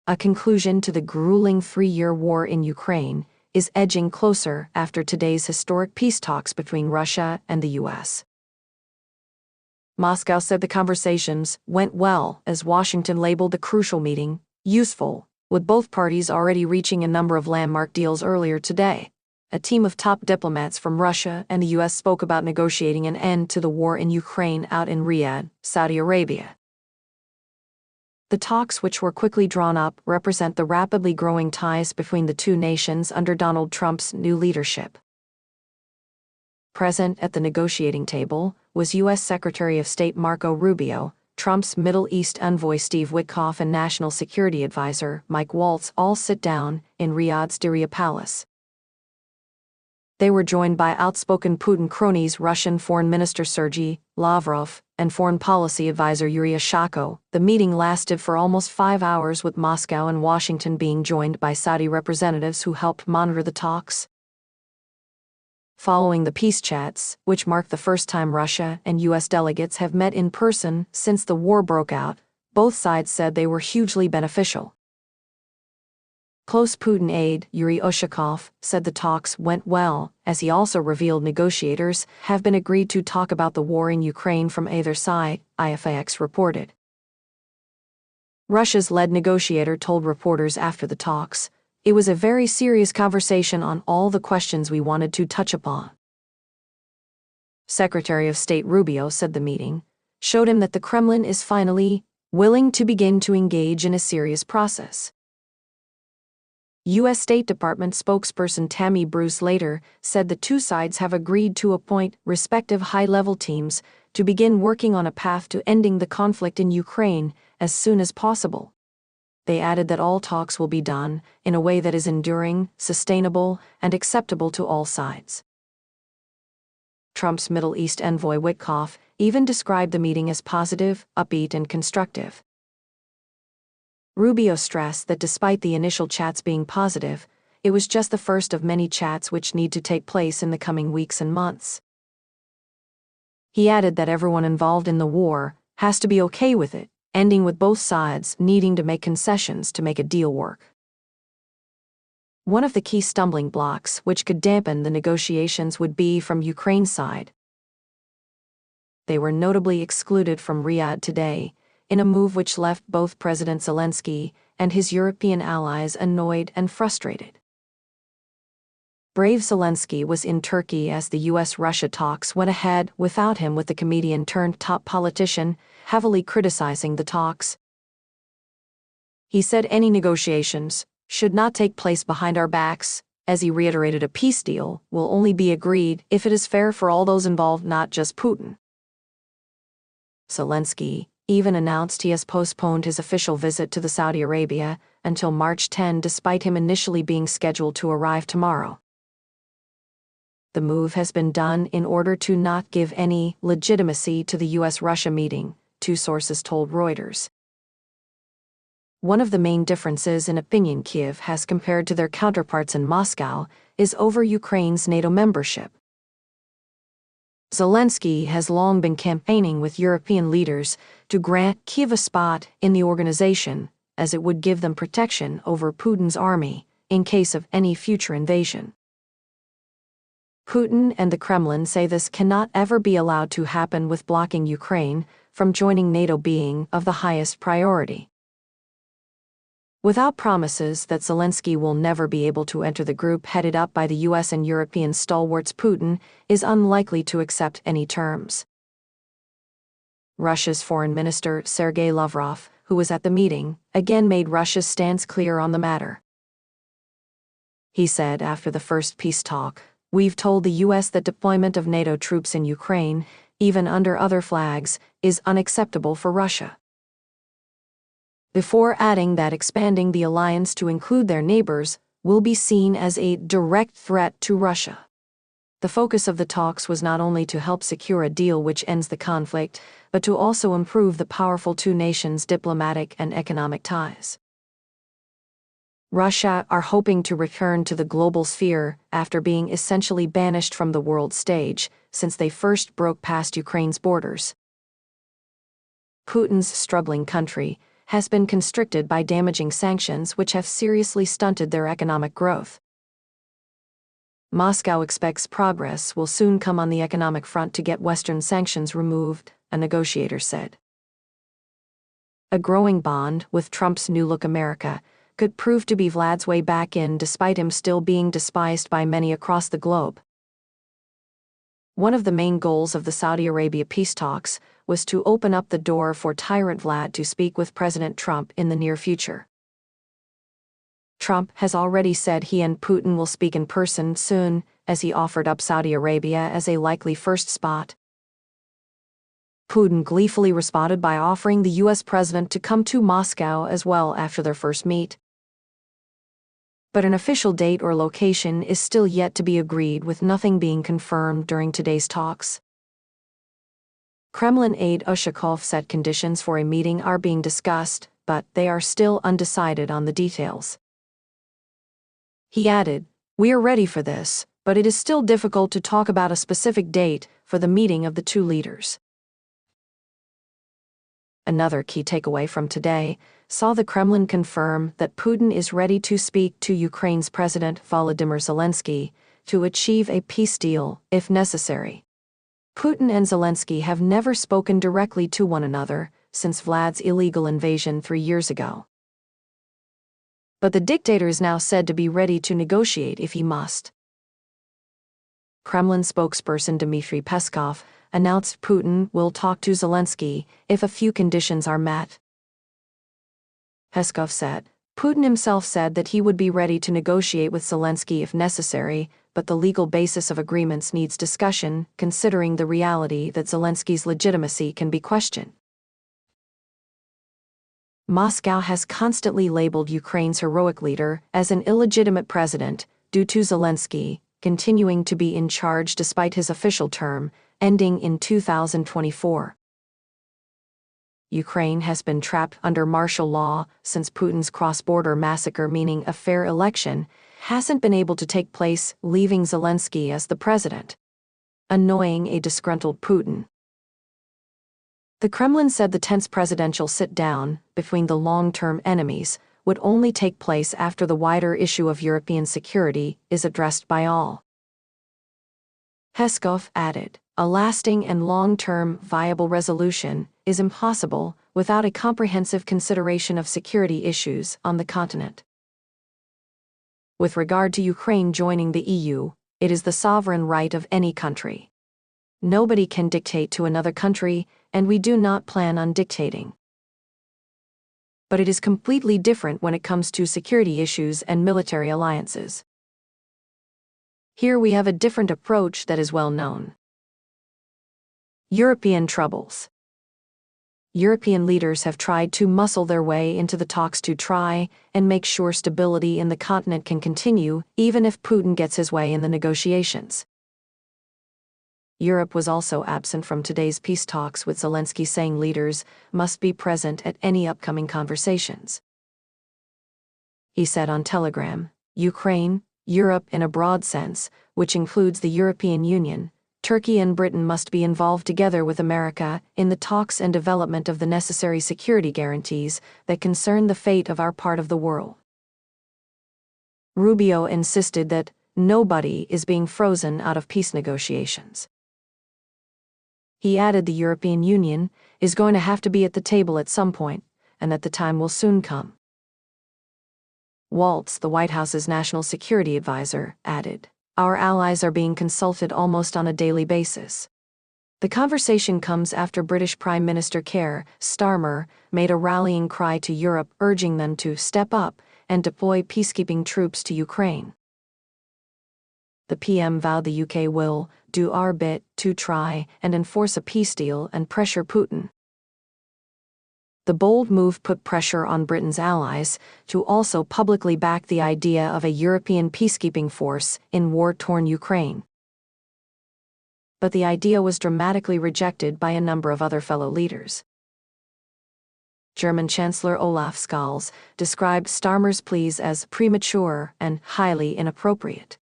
A conclusion to the grueling 3-year war in Ukraine is edging closer after today's historic peace talks between Russia and the US. Moscow said the conversations went well as Washington labeled the crucial meeting useful, with both parties already reaching a number of landmark deals earlier today. A team of top diplomats from Russia and the US spoke about negotiating an end to the war in Ukraine out in Riyadh, Saudi Arabia. The talks, which were quickly drawn up, represent the rapidly growing ties between the two nations under Donald Trump's new leadership. Present at the negotiating table was U.S. Secretary of State Marco Rubio, Trump's Middle East envoy Steve Witkoff, and National Security Advisor Mike Waltz all sit down in Riyadh's Diriyah Palace. They were joined by outspoken Putin cronies Russian Foreign Minister Sergei Lavrov and Foreign Policy Advisor Yuri Ushakov. The meeting lasted for almost 5 hours, with Moscow and Washington being joined by Saudi representatives who helped monitor the talks. Following the peace chats, which marked the first time Russia and U.S. delegates have met in person since the war broke out, both sides said they were hugely beneficial. Close Putin aide Yuri Ushakov said the talks went well, as he also revealed negotiators have been agreed to talk about the war in Ukraine from either side, IFAX reported. Russia's lead negotiator told reporters after the talks, "It was a very serious conversation on all the questions we wanted to touch upon." Secretary of State Rubio said the meeting showed him that the Kremlin is finally willing to begin to engage in a serious process. U.S. State Department spokesperson Tammy Bruce later said the two sides have agreed to appoint respective high-level teams to begin working on a path to ending the conflict in Ukraine as soon as possible. They added that all talks will be done in a way that is enduring, sustainable, and acceptable to all sides. Trump's Middle East envoy Witkoff even described the meeting as positive, upbeat, and constructive. Rubio stressed that despite the initial chats being positive, it was just the first of many chats which need to take place in the coming weeks and months. He added that everyone involved in the war has to be okay with it, ending with both sides needing to make concessions to make a deal work. One of the key stumbling blocks which could dampen the negotiations would be from Ukraine's side. They were notably excluded from Riyadh today, in a move which left both President Zelensky and his European allies annoyed and frustrated. Brave Zelensky was in Turkey as the U.S.-Russia talks went ahead without him, with the comedian-turned-top politician heavily criticizing the talks. He said any negotiations should not take place behind our backs, as he reiterated a peace deal will only be agreed if it is fair for all those involved, not just Putin. Zelensky even announced he has postponed his official visit to Saudi Arabia until March 10, despite him initially being scheduled to arrive tomorrow. The move has been done in order to not give any legitimacy to the U.S.-Russia meeting, two sources told Reuters. One of the main differences in opinion Kiev has compared to their counterparts in Moscow is over Ukraine's NATO membership. Zelensky has long been campaigning with European leaders to grant Kiev a spot in the organization, as it would give them protection over Putin's army in case of any future invasion. Putin and the Kremlin say this cannot ever be allowed to happen, with blocking Ukraine from joining NATO being of the highest priority. Without promises that Zelensky will never be able to enter the group headed up by the U.S. and European stalwarts, Putin is unlikely to accept any terms. Russia's Foreign Minister Sergei Lavrov, who was at the meeting, again made Russia's stance clear on the matter. He said after the first peace talk, "We've told the U.S. that deployment of NATO troops in Ukraine, even under other flags, is unacceptable for Russia," before adding that expanding the alliance to include their neighbors will be seen as a direct threat to Russia. The focus of the talks was not only to help secure a deal which ends the conflict, but to also improve the powerful two nations' diplomatic and economic ties. Russia are hoping to return to the global sphere after being essentially banished from the world stage since they first broke past Ukraine's borders. Putin's struggling country has been constricted by damaging sanctions which have seriously stunted their economic growth. Moscow expects progress will soon come on the economic front to get Western sanctions removed, a negotiator said. A growing bond with Trump's new-look America could prove to be Vlad's way back in despite him still being despised by many across the globe. One of the main goals of the Saudi Arabia peace talks was to open up the door for tyrant Vlad to speak with President Trump in the near future. Trump has already said he and Putin will speak in person soon, as he offered up Saudi Arabia as a likely first spot. Putin gleefully responded by offering the U.S. president to come to Moscow as well after their first meet. But an official date or location is still yet to be agreed, with nothing being confirmed during today's talks. Kremlin aide Ushakov said conditions for a meeting are being discussed, but they are still undecided on the details. He added, "We are ready for this, but it is still difficult to talk about a specific date for the meeting of the two leaders." Another key takeaway from today saw the Kremlin confirm that Putin is ready to speak to Ukraine's President Volodymyr Zelensky to achieve a peace deal, if necessary. Putin and Zelensky have never spoken directly to one another since Vlad's illegal invasion 3 years ago. But the dictator is now said to be ready to negotiate if he must. Kremlin spokesperson Dmitry Peskov announced Putin will talk to Zelensky if a few conditions are met. Peskov said, Putin himself said that he would be ready to negotiate with Zelensky if necessary, but the legal basis of agreements needs discussion, considering the reality that Zelensky's legitimacy can be questioned. Moscow has constantly labeled Ukraine's heroic leader as an illegitimate president due to Zelensky continuing to be in charge despite his official term ending in 2024. Ukraine has been trapped under martial law since Putin's cross-border massacre, meaning a fair election hasn't been able to take place, leaving Zelensky as the president, annoying a disgruntled Putin. The Kremlin said the tense presidential sit-down between the long-term enemies would only take place after the wider issue of European security is addressed by all. Peskov added, a lasting and long-term viable resolution is impossible without a comprehensive consideration of security issues on the continent. With regard to Ukraine joining the EU, it is the sovereign right of any country. Nobody can dictate to another country, and we do not plan on dictating. But it is completely different when it comes to security issues and military alliances. Here we have a different approach that is well known. European troubles. European leaders have tried to muscle their way into the talks to try and make sure stability in the continent can continue, even if Putin gets his way in the negotiations. Europe was also absent from today's peace talks, with Zelensky saying leaders must be present at any upcoming conversations. He said on Telegram, Ukraine, Europe in a broad sense, which includes the European Union, Turkey and Britain must be involved together with America in the talks and development of the necessary security guarantees that concern the fate of our part of the world. Rubio insisted that nobody is being frozen out of peace negotiations. He added the European Union is going to have to be at the table at some point, and that the time will soon come. Waltz, the White House's national security advisor, added, our allies are being consulted almost on a daily basis. The conversation comes after British Prime Minister Keir, Starmer, made a rallying cry to Europe urging them to step up and deploy peacekeeping troops to Ukraine. The PM vowed the UK will do our bit to try and enforce a peace deal and pressure Putin. The bold move put pressure on Britain's allies to also publicly back the idea of a European peacekeeping force in war-torn Ukraine. But the idea was dramatically rejected by a number of other fellow leaders. German Chancellor Olaf Scholz described Starmer's pleas as premature and highly inappropriate.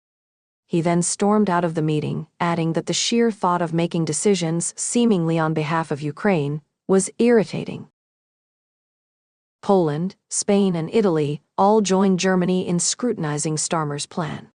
He then stormed out of the meeting, adding that the sheer thought of making decisions seemingly on behalf of Ukraine was irritating. Poland, Spain, and Italy all joined Germany in scrutinizing Starmer's plan.